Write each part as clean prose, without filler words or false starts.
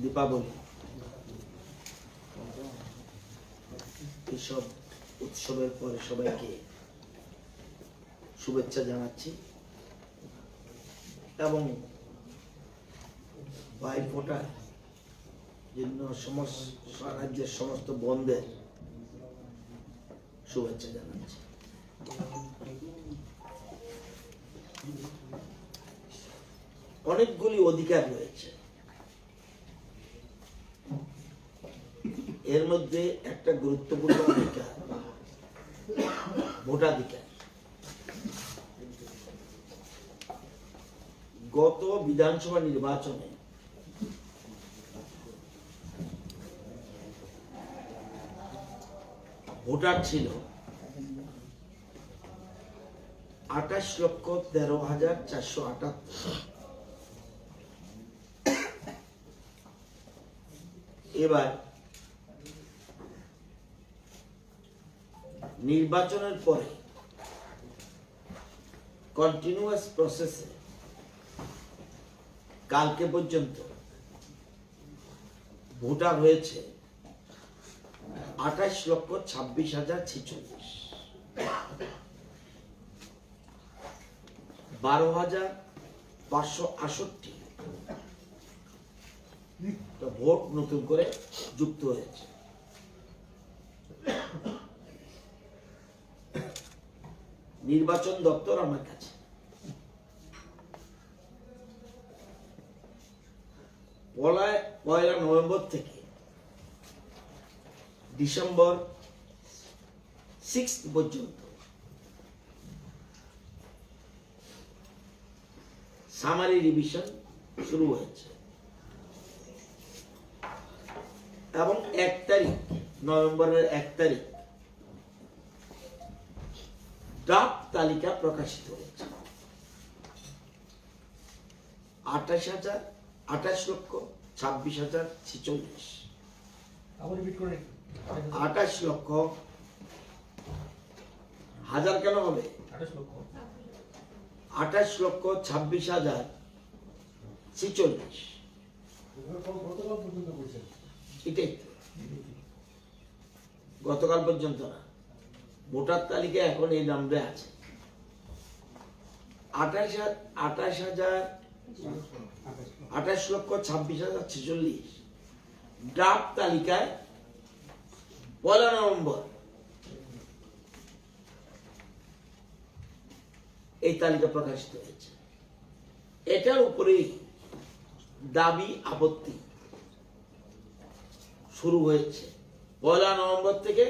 দীপাবলি এসব উৎসবের পরে সবাইকে শুভেচ্ছা জানাচ্ছি এবং ভাইফোঁটার জন্য রাজ্যের সমস্ত বোনদের শুভেচ্ছা জানাচ্ছি। অনেকগুলি অধিকার রয়েছে, এর মধ্যে একটা গুরুত্বপূর্ণ অধিকার ভোটাধিকার। গত বিধানসভা নির্বাচনে ভোটার ছিল 28,13,478। এবার নির্বাচনের পরে কন্টিনিউয়াস প্রসেসে কালকে পর্যন্ত ভোটার হয়েছে 28,26,046। 12,568 ভোট নতুন করে যুক্ত হয়েছে। নির্বাচন দপ্তর আমার কাছে পয়লা নভেম্বর থেকে ডিসেম্বর 6 পর্যন্ত সামারি রিভিশন শুরু হয়েছে এবং 1 তারিখ নভেম্বরের 1 তারিখ ড্রাফট তালিকা প্রকাশিত হয়েছে। 28,26,046। 28 লক্ষ হাজার কেন হবে? 28,26,046। এটাই গতকাল পর্যন্ত না, ভোটার তালিকা এখন এই নামে আছে 28,26,046। ড্রাফট তালিকায় পয়লা নভেম্বর এই তালিকা প্রকাশিত হয়েছে। এটার উপরে দাবি আপত্তি শুরু হয়েছে। পয়লা নভেম্বর থেকে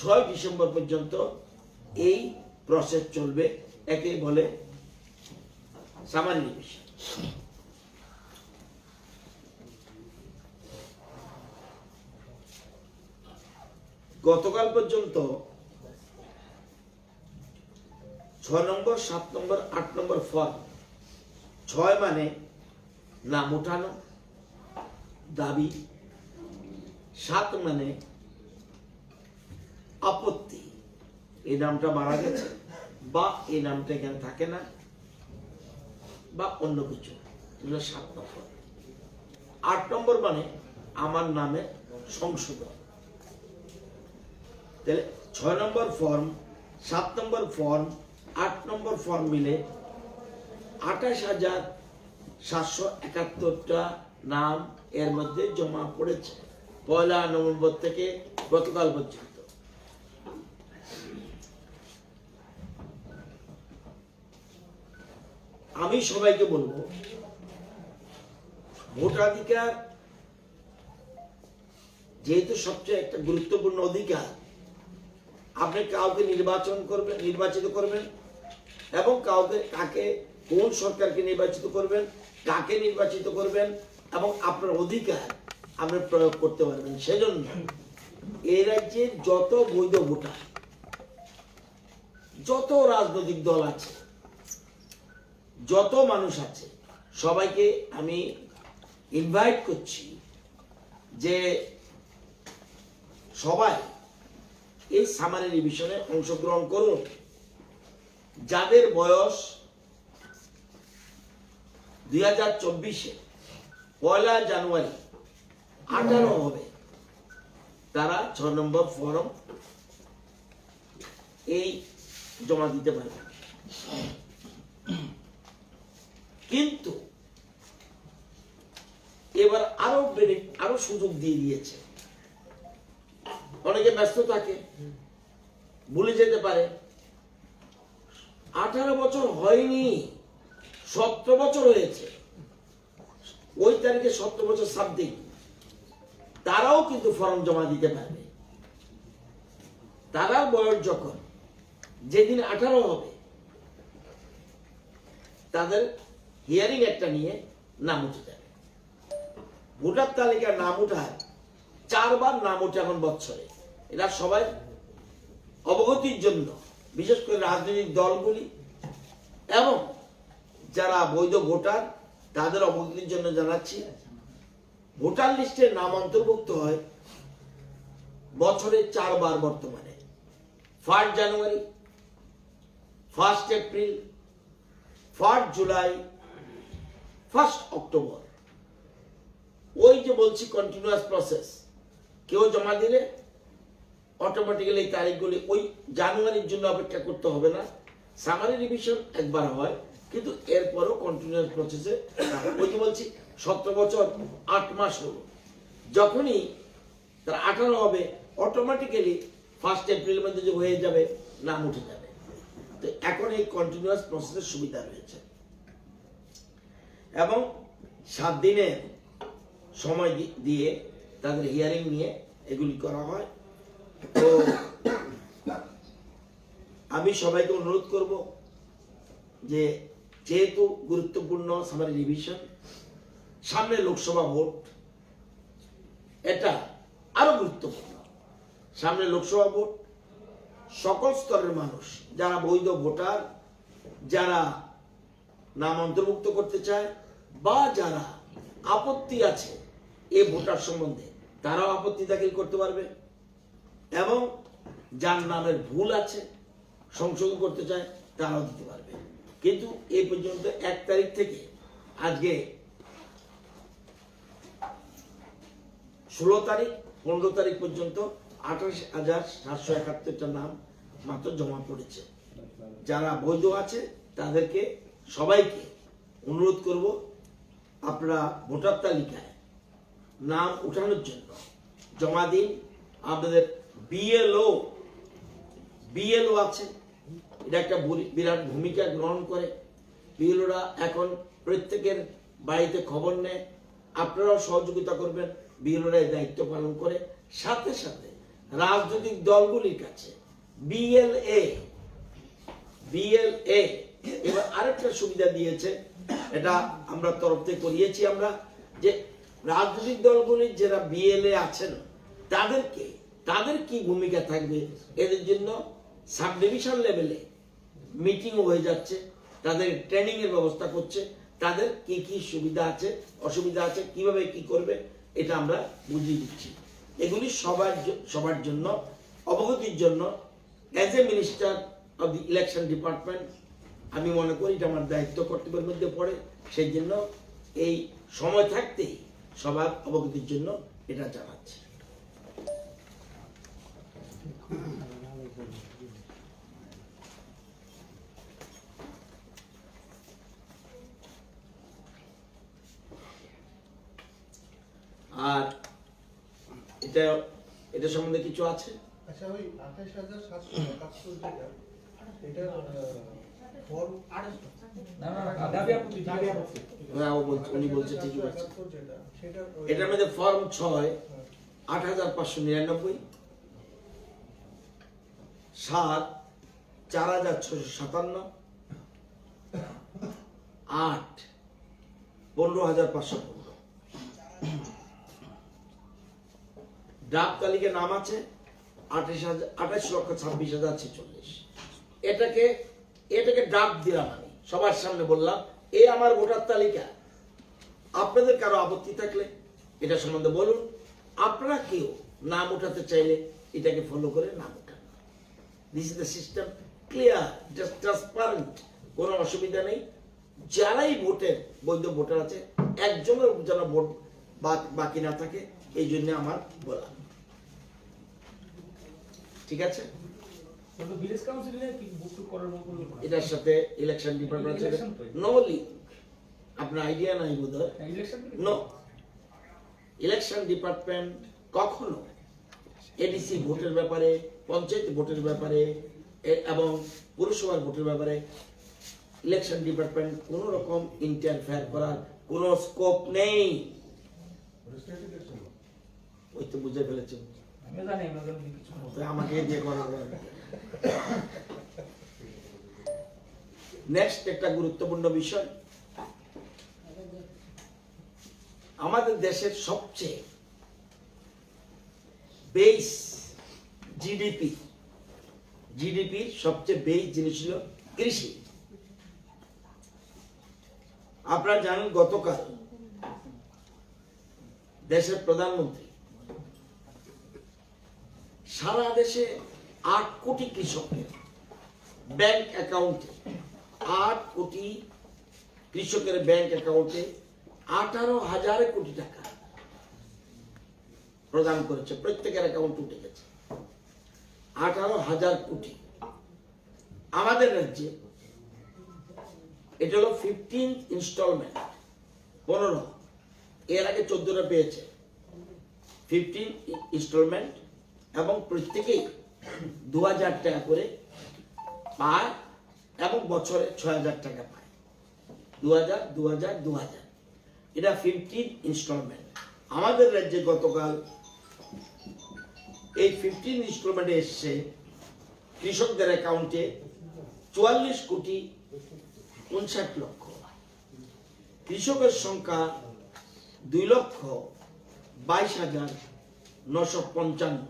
6 ডিসেম্বর পর্যন্ত এই প্রসেস চলবে। একে বলে সামারি রিভিশন। গতকাল পর্যন্ত 6 নম্বর, 7 নম্বর, 8 নম্বর ফর্ম, 6 মানে নাম উঠানো দাবি, 7 মানে আপত্তি, এই নামটা মারা গেছে বা এই নামটা এখানে থাকে না বা অন্য কিছু, 7 নম্বর। 8 নম্বর মানে আমার নামে সংশোধন। তাহলে 6 নম্বর ফর্ম, 7 নম্বর ফর্ম, 8 নম্বর ফর্ম মিলে 28,771টা নাম এর মধ্যে জমা পড়েছে পয়লা নভেম্বর থেকে গতকাল পর্যন্ত। আমি সবাইকে বলবো, ভোটাধিকার যেহেতু সবচেয়ে একটা গুরুত্বপূর্ণ অধিকার, আপনি কাউকে নির্বাচিত করবেন এবং কাকে কোন সরকারকে নির্বাচিত করবেন, কাকে নির্বাচিত করবেন এবং আপনার অধিকার আপনি প্রয়োগ করতে পারবেন। সেজন্য এই রাজ্যের যত বৈধ ভোটার, যত রাজনৈতিক দল আছে, যত মানুষ আছে, সবাইকে আমি ইনভাইট করছি যে সবাই এই সামারি রিভিশনে অংশগ্রহণ করুন। যাদের বয়স 2024-এ 1 জানুয়ারি 18 হবে, তারা 6 নম্বর ফর্ম এই জমা দিতে পারবে। কিন্তু এবার আরো সুযোগ দিয়ে দিয়েছে। অনেকে ব্যস্ত থাকে, ভুলে যেতে পারে 18 বছর হয়নি, 17 বছর হয়েছে, ওই তারিখে 17 বছর সামথিং, তারাও কিন্তু ফর্ম জমা দিতে পারবে। তারা বয়স যখন যেদিন 18 হবে, তাদের হিয়ারিং একটা নিয়ে নাম উঠে যাবে। ভোটার তালিকার নাম উঠায় 4 বার নাম উঠে এখন বছরে। এটা সবাই অবগতির জন্য, বিশেষ করে রাজনৈতিক দলগুলি এবং যারা বৈধ ভোটার তাদের অবগতির জন্য জানাচ্ছি, ভোটার লিস্টে নাম অন্তর্ভুক্ত হয় বছরে 4 বার। বর্তমানে 1 জানুয়ারি, 1 এপ্রিল, 1 জুলাই, 1 অক্টোবর। ওই যে বলছি কন্টিনিউয়াস প্রসেস, কেউ জমা দিলে অটোমেটিক্যালি এই তারিখগুলি ওই জানুয়ারির জন্য অপেক্ষা করতে হবে না। সামারি রিভিশন একবার হয়, কিন্তু এরপরও কন্টিনিউয়াস প্রসেসে ওই যে বলছি 17 বছর 8 মাস হলো, যখনই তার 18 হবে অটোমেটিক্যালি 1 এপ্রিলের মধ্যে যে হয়ে যাবে, নাম উঠে যাবে। তো এখন এই কন্টিনিউয়াস প্রসেসের সুবিধা রয়েছে এবং 7 দিনের সময় দিয়ে তাদের হিয়ারিং নিয়ে এগুলি করা হয়। তো আমি সবাইকে অনুরোধ করব যে যেহেতু গুরুত্বপূর্ণ সামারি রিভিশন, সামনে লোকসভা ভোট, এটা আরো গুরুত্বপূর্ণ। সামনে লোকসভা ভোট, সকল স্তরের মানুষ যারা বৈধ ভোটার, যারা নাম অন্তর্ভুক্ত করতে চায় বা যারা আপত্তি আছে এই ভোটার সম্বন্ধে, তারাও আপত্তি দাখিল করতে পারবে এবং যার নামের ভুল আছে সংশোধন করতে চায় তারাও দিতে পারবে। কিন্তু এই পর্যন্ত 1 তারিখ থেকে আজকে 16 তারিখ 15 তারিখ পর্যন্ত 28,771টা নাম মাত্র জমা পড়েছে। যারা বৈধ আছে তাদেরকে সবাইকে অনুরোধ করব, আপনারা ভোটার তালিকায় নাম উঠানোর জন্য জমা দিন। আপনাদের বিএলও আছে, এটা একটা বিরাট ভূমিকা গ্রহণ করে। বিএলওরা এখন প্রত্যেকের বাড়িতে খবর নেয়, আপনারাও সহযোগিতা করবেন। বিএলওরা এই দায়িত্ব পালন করে। সাথে সাথে রাজনৈতিক দলগুলির কাছে বিএলএ এবার আরেকটা সুবিধা দিয়েছে, এটা আমরা তরফ থেকে করিয়েছি আমরা, যে রাজনৈতিক দলগুলির যারা বিএলএ আছেন তাদের কি ভূমিকা থাকবে, এদের জন্য সাব ডিভিশন লেভেলে মিটিং হয়ে যাচ্ছে, তাদের ট্রেনিং এর ব্যবস্থা করছে, তাদের কি কি সুবিধা আছে অসুবিধা আছে, কিভাবে কি করবে, এটা আমরা বুঝিয়ে দিচ্ছি। এগুলি সবার জন্য অবগতির জন্য as a minister of the election department আমি মনে করি এটা আমার দায়িত্ব কর্তব্যের মধ্যে পড়ে। সেই জন্য এই সময় থাকতেই সবার অবগতির জন্য এটা জানাচ্ছি। আর এটা সম্বন্ধে কিছু আছে? আচ্ছা, ওই 28,771 যেটা, এটা ফর্ম উনি বলছে ঠিকই আছে। এটার মধ্যে ফর্ম 6 8,599, 7 4,657, 8 15,515। ড্রাফট তালিকায় নাম আছে 28,26,046। এটাকে ড্রাফট দিলাম, আমি সবার সামনে বললাম এই আমার ভোটার তালিকা। আপনাদের কারো আপত্তি থাকলে এটা সম্বন্ধে বলুন। আপনারা কেউ নাম উঠাতে চাইলে এটাকে ফলো করে নাম উঠান। This is the system, clear, just transparent, কোনো অসুবিধা নেই। যারাই বৈধ ভোটার আছে একজনের যেন ভোট বাকি না থাকে, এই জন্য আমার বলা। ঠিক আছে, এটার সাথে ইলেকশন ডিপার্টমেন্ট নলি আপনার আইডিয়া নাই বোধ হয়। নো, ইলেকশন ডিপার্টমেন্ট কখনো এডিসি ভোটের ব্যাপারে, পঞ্চায়েত ভোটের ব্যাপারে এবং পুরসভার ভোটের ব্যাপারে ইলেকশন ডিপার্টমেন্ট কোন রকম ইন্টারফেয়ার করার কোন স্কোপ নেই। ওই তো বুঝে ফেলেছেন, আমাকে দিয়ে করা। নেক্সট একটা গুরুত্বপূর্ণ বিষয়, আমাদের দেশের সবচেয়ে বেস জিডিপির সবচেয়ে বেস জিনিস হল কৃষি। আপনারা জানেন গতকাল দেশের প্রধানমন্ত্রী সারা দেশে 8 কোটি কৃষকের ব্যাংক অ্যাকাউন্টে 8 কোটি কৃষকের ব্যাংক অ্যাকাউন্টে 18,000 কোটি টাকা প্রদান করেছে। প্রত্যেকের অ্যাকাউন্ট উঠে গেছে 18,000 কোটি। আমাদের রাজ্যে এটা হলো 15th ইনস্টলমেন্ট, 15, এর আগে 14টা পেয়েছে। 15th ইনস্টলমেন্ট এবং প্রত্যেকেই 2,000 টাকা করে পায় এবং বছরে 6,000 টাকা পায়। 2,000, 2,000, 2,000, এটা 15th ইনস্টলমেন্ট। আমাদের রাজ্যে গতকাল এই 15th ইনস্টলমেন্টে এসছে কৃষকদের অ্যাকাউন্টে 44 কোটি 59 লক্ষ। কৃষকের সংখ্যা 2,22,955।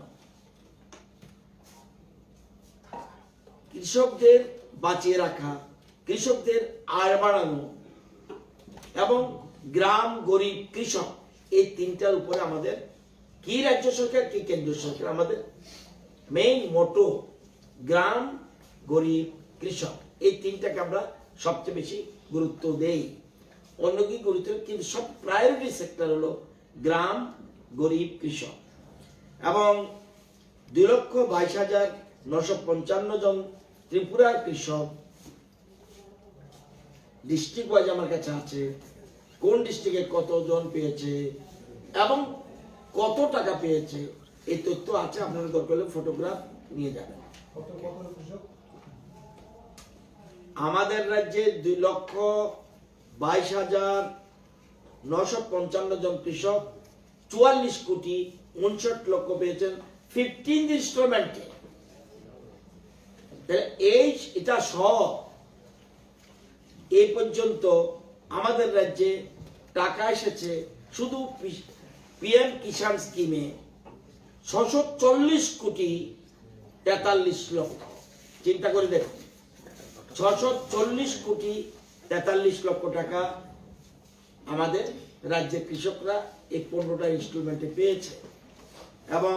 কৃষকদের বাঁচিয়ে রাখা, কৃষকদের আয় বাড়ানো এবং গ্রাম গরিব কৃষক, এই তিনটার উপরে আমাদের কি রাজ্য সরকার কি কেন্দ্র সরকার, আমাদের মেইন মোটো গ্রাম গরিব কৃষক, এই তিনটাকে আমরা সবচেয়ে বেশি গুরুত্ব দেই। অন্য কি গুরুত্ব, কিন্তু সব প্রায়োরিটি সেক্টর হলো গ্রাম গরিব কৃষক। এবং 2,22,955 জন ত্রিপুরার কৃষক ডিস্ট্রিক্ট ওয়াইজ আমার কাছে আছে, কোন ডিস্ট্রিক্টে কতজন পেয়েছে এবং কত টাকা পেয়েছে এই তথ্য আছে। আপনারা দরকার হলে ফটোগ্রাফ নিয়ে যাবেন। আমাদের রাজ্যে 2,22,955 জন কৃষক 44 কোটি 59 লক্ষ পেয়েছেন 15th ইনস্টলমেন্টে। এটা সব এই পর্যন্ত আমাদের রাজ্যে টাকা এসেছে শুধু পিএম কিষাণ স্কিমে 640 কোটি 43 লক্ষ। চিন্তা করে দেখুন, 640 কোটি 43 লক্ষ টাকা আমাদের রাজ্যের কৃষকরা এই 15টা ইনস্টলমেন্টে পেয়েছে। এবং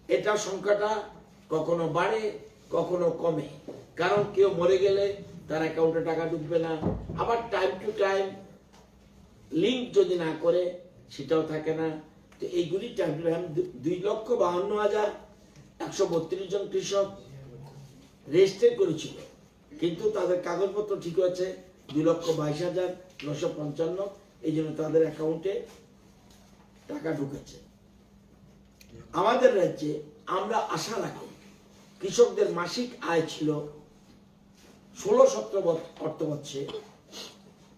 এটা সংখ্যাটা কখনো বাড়ে কখনো কমে, কারণ কেউ মরে গেলে তার অ্যাকাউন্টে টাকা ঢুকবে না, আবার টাইম টু টাইম লিঙ্ক যদি না করে সেটাও থাকে না। তো এইগুলি টাইম টু টাইম 2,52,132 জন কৃষক রেজিস্টার করেছিল, কিন্তু তাদের কাগজপত্র ঠিক আছে 2,22,955, এই জন্য তাদের অ্যাকাউন্টে টাকা ঢুকেছে। আমাদের রাজ্যে আমরা আশা রাখি কৃষকদের মাসিক আয় ছিল 16-17 অর্থবর্ষে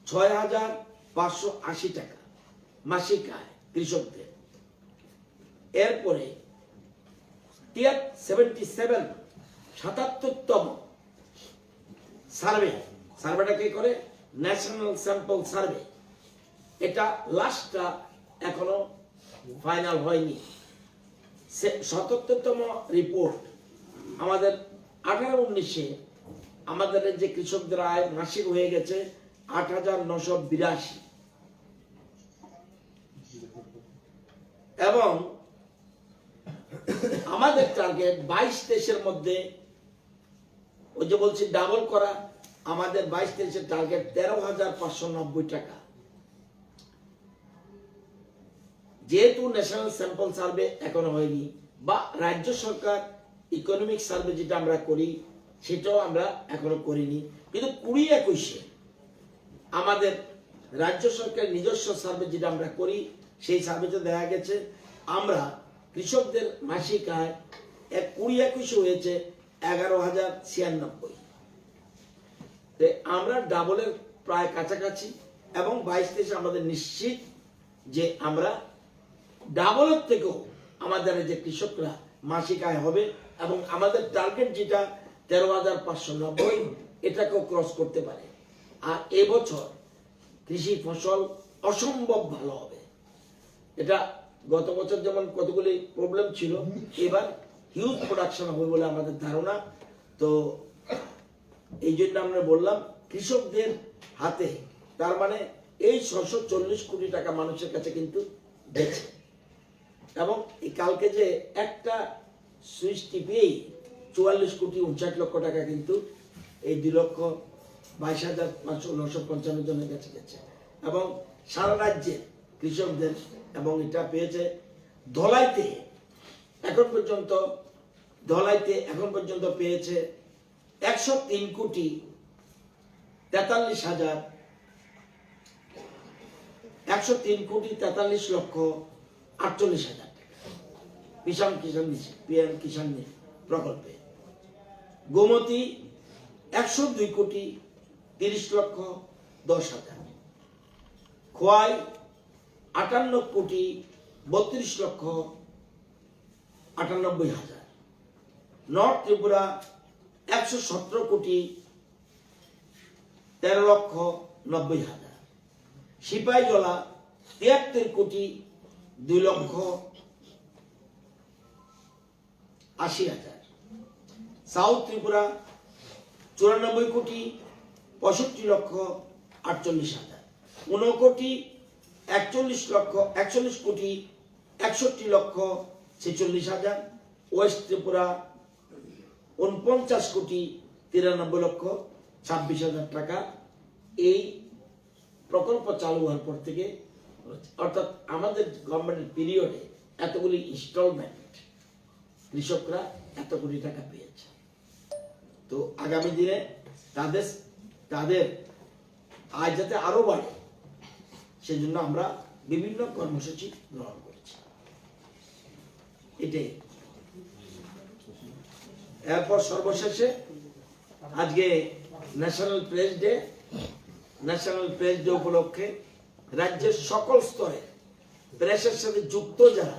6,580 টাকা মাসিক আয় কৃষকদের। এরপরে 77তম সার্ভেটা কে করে, ন্যাশনাল স্যাম্পল সার্ভে, এটা লাস্টটা এখনো ফাইনাল হয়নি। 77তম রিপোর্ট আমাদের 18-19-এ আমাদের যে কৃষকদের আয় মাসিক হয়ে গেছে 8,982, এবং আমাদের টার্গেট 22-23-এর মধ্যে, ওই যে বলছি ডাবল করা, আমাদের 22-23-এর টার্গেট 13,590 টাকা। যেহেতু ন্যাশনাল স্যাম্পল সার্ভে এখনো হয়নি, বা রাজ্য সরকার ইকোনমিক সার্ভে যেটা আমরা করি সেটাও আমরা এখনো করিনি, কিন্তু 2021-এ আমাদের রাজ্য সরকার নিজস্ব সার্ভে যেটা আমরা করি সেই সার্ভেতে দেখা গেছে আমরা কৃষকদের মাসিক আয় 2021-এ হয়েছে 11,096। আমরা ডাবলের প্রায় কাছাকাছি, এবং 22-23 আমাদের নিশ্চিত যে আমরা ডাবলের থেকেও আমাদের যে কৃষকরা মাসিক আয় হবে, এবং আমাদের টার্গেট যেটা 13,590 এটাকেও ক্রস করতে পারে। আর এবছর কৃষি ফসল অসম্ভব ভালো হবে। এটা গত বছর যেমন কতগুলি প্রবলেম ছিল, এবার হিউজ প্রোডাকশন হবে বলে আমাদের ধারণা। তো এই জন্য আমরা বললাম কৃষকদের হাতে, তার মানে এই 640 কোটি টাকা মানুষের কাছে কিন্তু গেছে, এবং এই কালকে যে একটা সুইচ টিপেই 44 কোটি 59 লক্ষ টাকা কিন্তু এই 2,22,595 জনের কাছে গেছে, এবং সারা রাজ্যে কৃষকদের, এবং এটা পেয়েছে ধলাইতে এখন পর্যন্ত পেয়েছে 103 কোটি 43 লক্ষ 48 হাজার টাকা পিএম কিষাণ প্রকল্পে। গোমতী 102 কোটি 30 লক্ষ 10 হাজার, খোয়াই 58 কোটি 32 লক্ষ 98 হাজার, নর্থ ত্রিপুরা 117 কোটি 13 লক্ষ 90 হাজার, সিপাহীজলা 73 কোটি 2 লক্ষ 80 হাজার, সাউথ ত্রিপুরা 94 কোটি 65 লক্ষ 48 হাজার, 19 কোটি 41 কোটি 61 লক্ষ 46 হাজার, ওয়েস্ট ত্রিপুরা 49 কোটি 93 লক্ষ 26 হাজার টাকা এই প্রকল্প চালু হওয়ার পর থেকে, অর্থাৎ আমাদের গভর্নমেন্টের পিরিয়ডে এতগুলি ইনস্টলমেন্ট কৃষকরা এত কোটি টাকা পেয়েছে। তো আগামী দিনে তাদের আয় যাতে আরো বাড়ে সেজন্য আমরা বিভিন্ন কর্মসূচি গ্রহণ করছি। এটাই। এরপর সর্বশেষে আজকে ন্যাশনাল প্রেস ডে উপলক্ষে রাজ্যের সকল স্তরে প্রেসের সাথে যুক্ত যারা,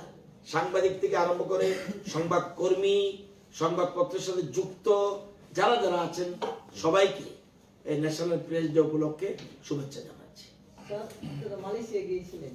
সাংবাদিক থেকে আরম্ভ করে সংবাদ কর্মী, সংবাদপত্রের সাথে যুক্ত যারা যারা আছেন সবাইকে এই ন্যাশনাল প্রেস ডে উপলক্ষে শুভেচ্ছা জানাচ্ছি। মালয়েশিয়া গিয়েছিলেন।